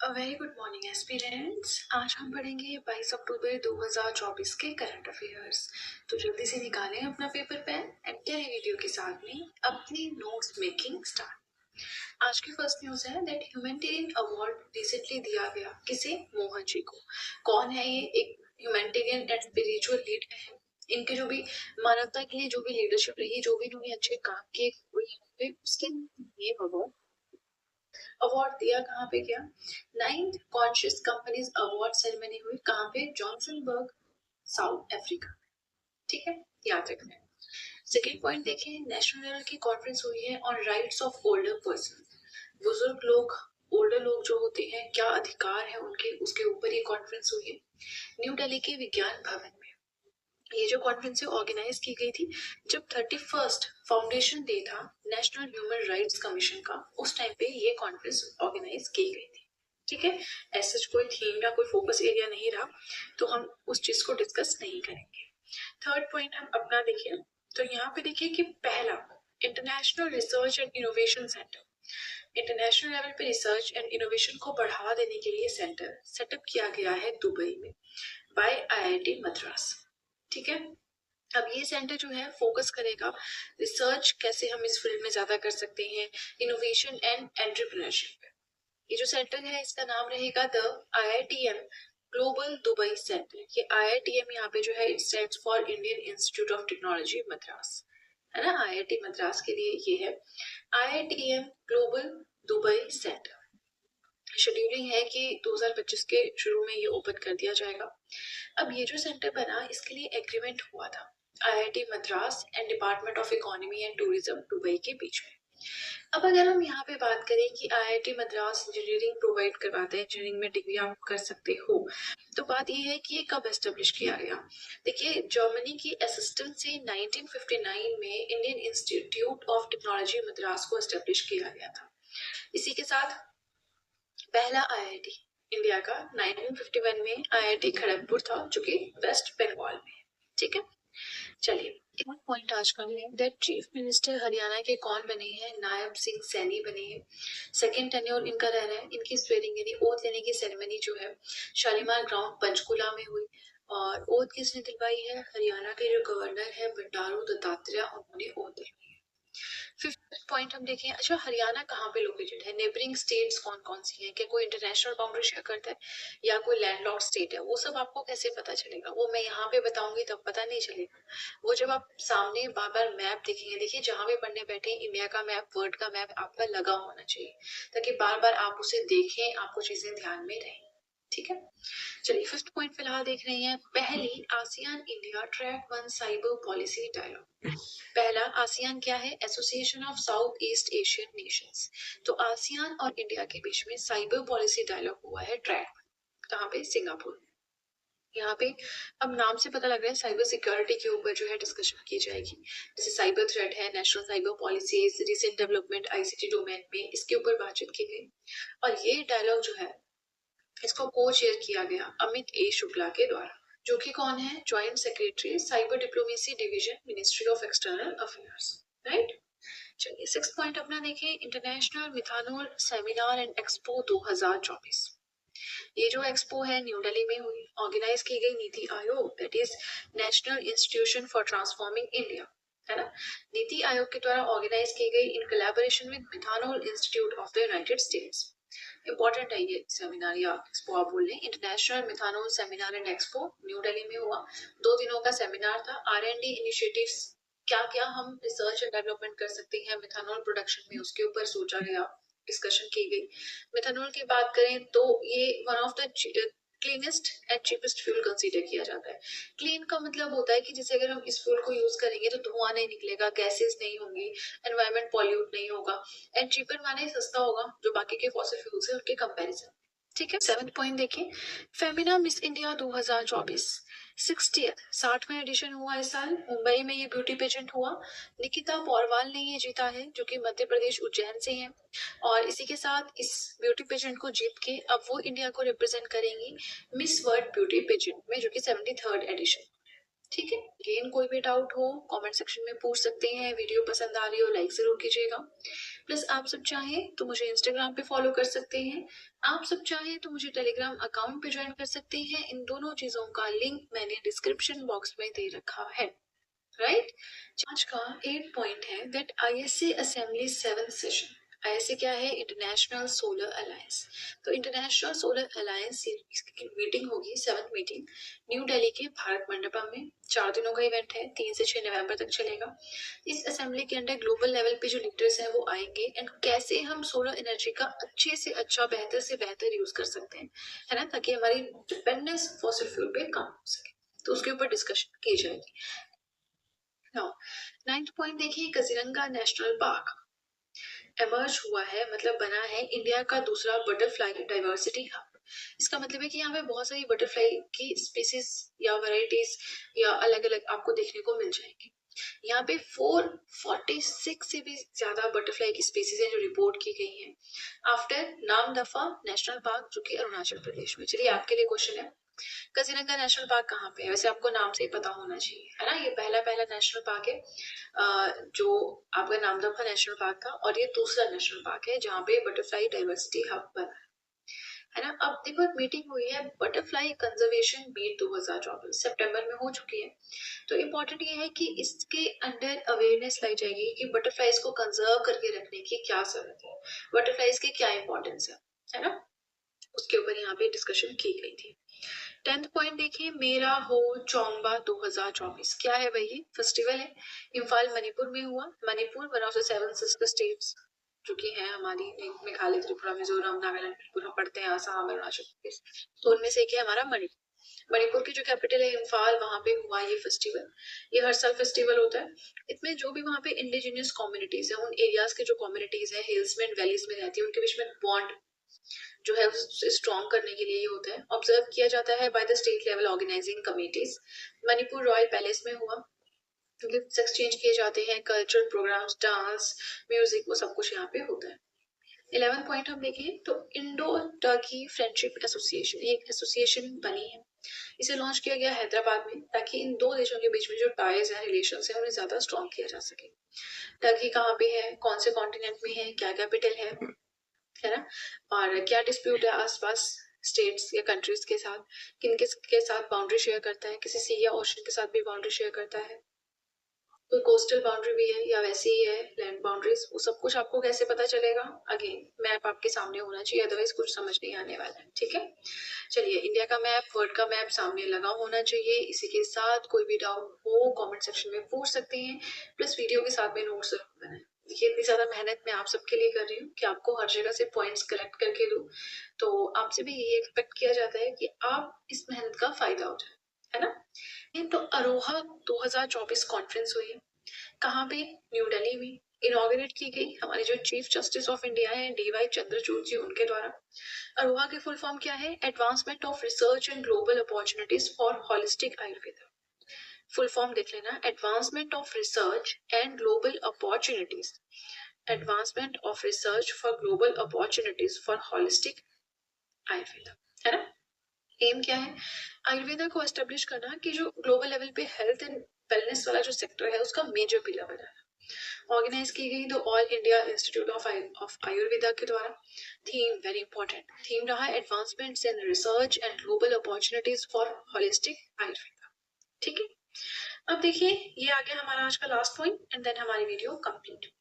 Very good morning aspirants. आज हम पढ़ेंगे 22 अक्टूबर 2024 के करंट अफेयर्स। तो जल्दी से निकालें अपना पेपर पेन एंड करें वीडियो के साथ में अपनी नोट्स मेकिंग स्टार्ट। आज की फर्स्ट न्यूज है दैट ह्यूमैनिटेरियन अवार्ड रिसेंटली दिया गया किसे? मोहन जी को। कौन है ये? एक ह्यूमैनिटेरियन एंड स्पिरिचुअल लीडर है। इनके जो भी मानवता के लिए जो भी लीडरशिप रही, जो भी इन्होंने अच्छे काम किए, उसके ये अवार्ड दिया कहाँ पे गया? 9th conscious companies award ceremony हुई कहाँ पे? जॉन्सनबर्ग, साउथ अफ्रीका। ठीक है, याद रखना है। सेकेंड पॉइंट देखें, नेशनल लेवल की कॉन्फ्रेंस हुई है on rights of older person. बुजुर्ग लोग, ओल्डर लोग जो होते हैं, क्या अधिकार है उनके, उसके ऊपर ये कॉन्फ्रेंस हुई है न्यू दिल्ली के विज्ञान भवन में। ये जो कॉन्फ्रेंस ऑर्गेनाइज की गई थी जब 31st फाउंडेशन डे था नेशनल ह्यूमन राइट्स कमीशन का, उस टाइम पे ये कॉन्फ्रेंस ऑर्गेनाइज की गई थी। ठीक है, ऐसा कोई थीम या कोई फोकस एरिया नहीं रहा, तो हम उस चीज को डिस्कस नहीं करेंगे। थर्ड पॉइंट हम अपना देखिए, तो यहाँ पे देखिए कि पहला international research and innovation centre, international level पे रिसर्च एंड इनोवेशन को बढ़ावा देने के लिए सेंटर सेटअप किया गया है दुबई में बाय आईआईटी मद्रास। ठीक है, अब ये सेंटर जो है फोकस करेगा रिसर्च कैसे हम इस फील्ड में ज्यादा कर सकते हैं, इनोवेशन एंड एंटरप्रेन्योरशिप। ये जो सेंटर है इसका नाम रहेगा the IITM global Dubai centre. ये IITM यहाँ पे जो है it stands for Indian institute of technology Madras, है ना। IIT मद्रास के लिए ये है IITM global Dubai centre. Scheduling है कि 2025 के शुरू में ये ओपन कर दिया जाएगा। अब ये जो सेंटर बना इसके लिए एग्रीमेंट हुआ था IIT Madras and department of economy and tourism Dubai के बीच में। अब अगर हम यहाँ पे बात करें कि IIT मद्रास इंजीनियरिंग प्रोवाइड करवाते हैं, इंजीनियरिंग में डिग्री आप कर सकते हो, तो बात ये है कि ये कब एस्टेब्लिश किया गया। देखिए, जर्मनी की असिस्टेंट से 1959 में Indian institute of technology Madras को एस्टेब्लिश किया गया था। इसी के साथ पहला IIT इंडिया का 1951 में IIT खड़गपुर था, जो कि वेस्ट बंगाल में है। ठीक है, चलिए एक पॉइंट आज का है दैट चीफ मिनिस्टर हरियाणा के कौन बने हैं? नायब सिंह सैनी बने हैं। सेकेंड टेन्योर इनका रह रहा है। इनकी स्वेरिंग यानी ओथ लेने की सेरेमनी जो है शालीमार ग्राउंड पंचकुला में हुई। और ओथ किसने दिलवाई है? हरियाणा के जो गवर्नर है बंडारू दत्तात्रेय, उन्होंने ओथ दिलवाई। फिफ्थ पॉइंट हम देखें, अच्छा हरियाणा कहाँ पे लोकेटेड है? नेबरिंग स्टेट्स कौन कौन सी हैं? क्या कोई इंटरनेशनल बाउंड्री शेयर करता है या कोई लैंडलॉर्ड स्टेट है? वो सब आपको कैसे पता चलेगा? वो मैं यहाँ पे बताऊंगी तब पता नहीं चलेगा। वो जब आप सामने बार बार मैप देखेंगे, देखिए जहां भी पढ़ने बैठे इंडिया का मैप, वर्ल्ड का मैप आपका लगा होना चाहिए, ताकि बार बार आप उसे देखें, आपको चीजें ध्यान में रहें। ठीक है, चलिए फिफ्थ पॉइंट फिलहाल देख रहे हैं, पहली ASEAN India track 1 cyber policy dialogue. पहला आसियान क्या है? Association of South East Asian Nations. तो आसियान और इंडिया के बीच में साइबर पॉलिसी डायलॉग हुआ है ट्रैक, कहाँ पे? सिंगापुर। यहाँ पे अब नाम से पता लग रहा है साइबर सिक्योरिटी के ऊपर जो है डिस्कशन की जाएगी, जैसे साइबर थ्रेट है, national cyber policies, recent development ICT domain में, इसके ऊपर बातचीत की गई। और ये डायलॉग जो है इसको को चेयर किया गया अमित ए शुक्ला के द्वारा, जो कि कौन है? Joint secretary cyber diplomacy division, ministry of external affairs, right. चलिए सिक्स पॉइंट अपना देखें, international methanol seminar and expo 2024। ये जो एक्सपो है न्यू दिल्ली में हुई, ऑर्गेनाइज की गई NITI Aayog, that is national institution for transforming India, है ना। नीति आयोग के द्वारा ऑर्गेनाइज की गई in collaboration with methanol institute of the United states. Important है ये सेमिनार या एक्सपो आप बोल लें। International methanol seminar and expo new Delhi में हुआ, 2 दिनों का सेमिनार था। R&D इनिशिएटिव्स, क्या क्या हम रिसर्च एंड डेवलपमेंट कर सकते हैं मिथानॉल प्रोडक्शन में, उसके ऊपर सोचा गया, डिस्कशन की गई। मिथानॉल की बात करें तो ये one of the cleanest and cheapest fuel consider किया जाता है। क्लीन का मतलब होता है कि जैसे अगर हम इस फ्यूल को यूज करेंगे तो धुआं नहीं निकलेगा, गैसेस नहीं होंगी, एनवायरमेंट पॉल्यूट नहीं होगा। एंड चीपर माने सस्ता होगा जो बाकी के फॉसिल फ्यूल्स है उनके कंपैरिजन। ठीक है, सेवेंथ पॉइंट देखिए, फेमिना मिस इंडिया 2024 60वां एडिशन हुआ इस साल, मुंबई में ये ब्यूटी पेजेंट हुआ। निकिता पौरवाल ने ये जीता है, जो कि मध्य प्रदेश उज्जैन से है। और इसी के साथ इस ब्यूटी पेजेंट को जीत के अब वो इंडिया को रिप्रेजेंट करेंगी मिस वर्ल्ड ब्यूटी पेजेंट में, जो कि 73rd एडिशन। ठीक है, अगेन कोई भी डाउट हो कमेंट सेक्शन में पूछ सकते हैं। वीडियो पसंद आ रही हो लाइक जरूर कीजिएगा। प्लस आप सब चाहें तो मुझे इंस्टाग्राम पे फॉलो कर सकते हैं। आप सब चाहें तो मुझे टेलीग्राम अकाउंट पे ज्वाइन कर सकते हैं। इन दोनों चीजों का लिंक मैंने डिस्क्रिप्शन बॉक्स में दे रखा है। राइट, आज का 8 पॉइंट है that ISA assembly 7th session. ISA क्या है? International solar alliance. तो इंटरनेशनल सोलर अलायंस की मीटिंग होगी, 7th मीटिंग न्यू दिल्ली के भारत मंडपम में। 4 दिनों का इवेंट है, 3 से 6 नवंबर तक चलेगा। इस असेंबली के अंदर ग्लोबल लेवल पे जो लीडर्स हैं वो आएंगे एंड कैसे हम सोलर एनर्जी का अच्छे से अच्छा, बेहतर से बेहतर यूज कर सकते हैं, है ना, ताकि हमारी डिपेंडेंस फॉसिल फ्यूल पे कम हो सके। तो उसके ऊपर डिस्कशन की जाएगी। नाउ 9th पॉइंट देखिए, काजीरंगा नेशनल पार्क एमर्ज हुआ है, मतलब बना है इंडिया का दूसरा बटरफ्लाई डाइवर्सिटी हब। इसका मतलब है कि यहाँ पे बहुत सारी बटरफ्लाई की स्पीसीज या वैरायटीज या अलग अलग आपको देखने को मिल जाएंगी। यहाँ पे 446 से भी ज्यादा बटरफ्लाई की स्पीसीज हैं जो रिपोर्ट की गई हैं आफ्टर नामदफा नेशनल पार्क, जो कि अरुणाचल प्रदेश में। चलिए, आपके लिए क्वेश्चन है, काजीरंगा नेशनल पार्क कहाँ पे है? वैसे आपको नाम से ही पता होना चाहिए, है ना। ये पहला पहला नेशनल पार्क है जो आपका नामदफा नेशनल पार्क था, और ये दूसरा नेशनल पार्क है जहाँ पे बटरफ्लाई डाइवर्सिटी हब बना है ना। अब देखो, एक मीटिंग हुई है बटरफ्लाई कंजर्वेशन मीट 2024 सितंबर में हो चुकी है। तो इम्पोर्टेंट ये है कि इसके अंडर अवेयरनेस लाई जाएगी कि बटरफ्लाईज को कंजर्व करके रखने की क्या जरूरत है, बटरफ्लाईज की क्या इंपॉर्टेंस है ना। उसके ऊपर यहाँ पे डिस्कशन की गई थी। 10th पॉइंट देखिए, मेरा हो चोंगबा 2024 क्या है भाई? ये फेस्टिवल है, इम्फाल मणिपुर में हुआ। Manipur one of the 7 sister states जो कि है हमारी, मेघालय, त्रिपुरा, मिजोरम, नागालैंड, त्रिपुरा पढ़ते हैं, आसाम, अरुणाचल प्रदेश। तो उनमें से एक है हमारा मणिपुर। मणिपुर की जो कैपिटल है इम्फाल, वहां पे हुआ ये फेस्टिवल। ये हर साल फेस्टिवल होता है। इसमें जो भी वहां पे इंडिजिनियस कम्युनिटीज है, उन एरियाज के जो कम्युनिटीज है हिल्स में, वैलीज में रहती है, उनके बीच में बॉन्ड जो है उसे स्ट्रॉन्ग करने के लिए ये होता है। ऑब्जर्व किया जाता है by the state level organising committees. Manipur royal palace में हुआ। गिफ्ट्स एक्सचेंज किए जाते हैं, कल्चरल प्रोग्राम्स, डांस, म्यूजिक, वो सब कुछ यहाँ पे होता है। 11th पॉइंट हम देखें तो इंडो टर्की फ्रेंडशिप एसोसिएशन, एक एसोसिएशन बनी है। इसे लॉन्च किया गया हैदराबाद में ताकि इन दो देशों के बीच में जो टाइज है, रिलेशन है, उन्हें ज्यादा स्ट्रॉन्ग किया जा सके। टर्की कहाँ पे है, कौन से कॉन्टिनेंट में है, क्या कैपिटल है ना, और क्या डिस्प्यूट है आसपास स्टेट्स या कंट्रीज के साथ, किन के साथ बाउंड्री शेयर करता है, किसी सी या ओशन के साथ भी बाउंड्री शेयर करता है, कोई कोस्टल बाउंड्री भी है या वैसे ही है लैंड बाउंड्रीज, वो सब कुछ आपको कैसे पता चलेगा? अगेन मैप आपके सामने होना चाहिए, अदरवाइज कुछ समझ नहीं आने वाला है। ठीक है, चलिए, इंडिया का मैप, वर्ल्ड का मैप सामने लगा होना चाहिए। इसी के साथ कोई भी डाउट हो कमेंट सेक्शन में पूछ सकते हैं, प्लस वीडियो के साथ में नोट्स जरूर बनाएं। देखिए, इतनी ज्यादा मेहनत मैं आप सबके लिए कर रही हूँ कि आपको हर जगह से पॉइंट्स कलेक्ट करके दूं, तो आपसे भी ये एक्सपेक्ट किया जाता है कि आप इस मेहनत का फायदा उठाएं, है ना। तो अरोहा 2024 कॉन्फ्रेंस हुई, कहाँ पे? न्यू दिल्ली में। इनॉग्रेट की गई हमारे जो चीफ जस्टिस ऑफ इंडिया है DY चंद्रचूड़ जी, उनके द्वारा। अरोहा की फुल फॉर्म क्या है? Advancement of research and global opportunities for holistic Ayurveda. Full form देख लेना, advancement of research and global opportunities, advancement of research for global opportunities for holistic Ayurveda, है ना। एम क्या है? आयुर्वेदा को एस्टेब्लिश करना कि जो ग्लोबल लेवल पे हेल्थ एंड वेलनेस वाला जो सेक्टर है उसका मेजर पिलर बनाना। ऑर्गेनाइज की गई तो all India institute of Ayurveda के द्वारा। थीम वेरी इंपॉर्टेंट, थीम रहा advancements in research and global opportunities for holistic Ayurveda. ठीक है, अब देखिए, ये आ गया हमारा आज का लास्ट पॉइंट एंड देन हमारी वीडियो कंप्लीट।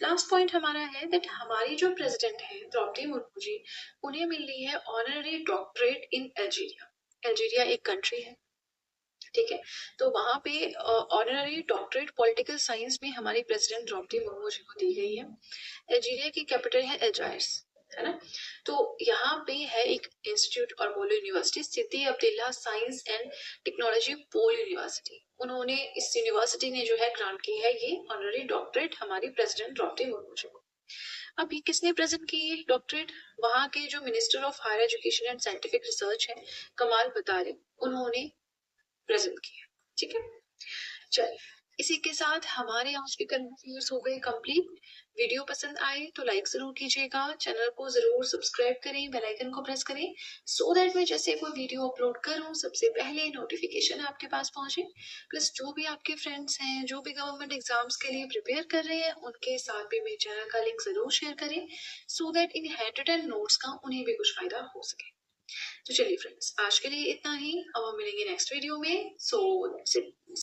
लास्ट पॉइंट हमारा है दैट हमारी जो प्रेसिडेंट है द्रौपदी मुर्मू जी, उन्हें मिल रही है honorary doctorate in Algeria. Algeria एक कंट्री है, ठीक है। तो वहां पे ऑनररी डॉक्टरेट पॉलिटिकल साइंस में हमारी प्रेसिडेंट द्रौपदी मुर्मू जी को दी गई है। अल्जीरिया की कैपिटल है अल्जायर्स, है ना। तो यहाँ पे है एक इंस्टीट्यूट और पोलो university, city Abdullah science and technology पोल यूनिवर्सिटी। उन्होंने, इस यूनिवर्सिटी ने जो है ग्रांट की है ये ऑनररी डॉक्टरेट हमारी प्रेसिडेंट द्रौपदी मुर्मू जी को। अब ये किसने प्रेजेंट की है डॉक्टरेट? वहां के जो minister of higher education and scientific research है कमाल बतारे, उन्होंने प्रेजेंट किया। ठीक है, चलिए, इसी के साथ हमारे आज के करंट अफेयर्स हो गए कंप्लीट। वीडियो पसंद आए तो लाइक जरूर कीजिएगा, चैनल को जरूर सब्सक्राइब करें, बेल आइकन को प्रेस करें सो दैट मैं जैसे कोई वीडियो अपलोड करूं सबसे पहले नोटिफिकेशन आपके पास पहुंचे। प्लस जो भी आपके फ्रेंड्स हैं जो भी गवर्नमेंट एग्जाम्स के लिए प्रिपेयर कर रहे हैं उनके साथ भी मेरे चैनल का लिंक जरूर शेयर करें so that in hand written notes का उन्हें भी कुछ फायदा हो सके। तो चलिए फ्रेंड्स, आज के लिए इतना ही। अब हम मिलेंगे नेक्स्ट वीडियो में। सो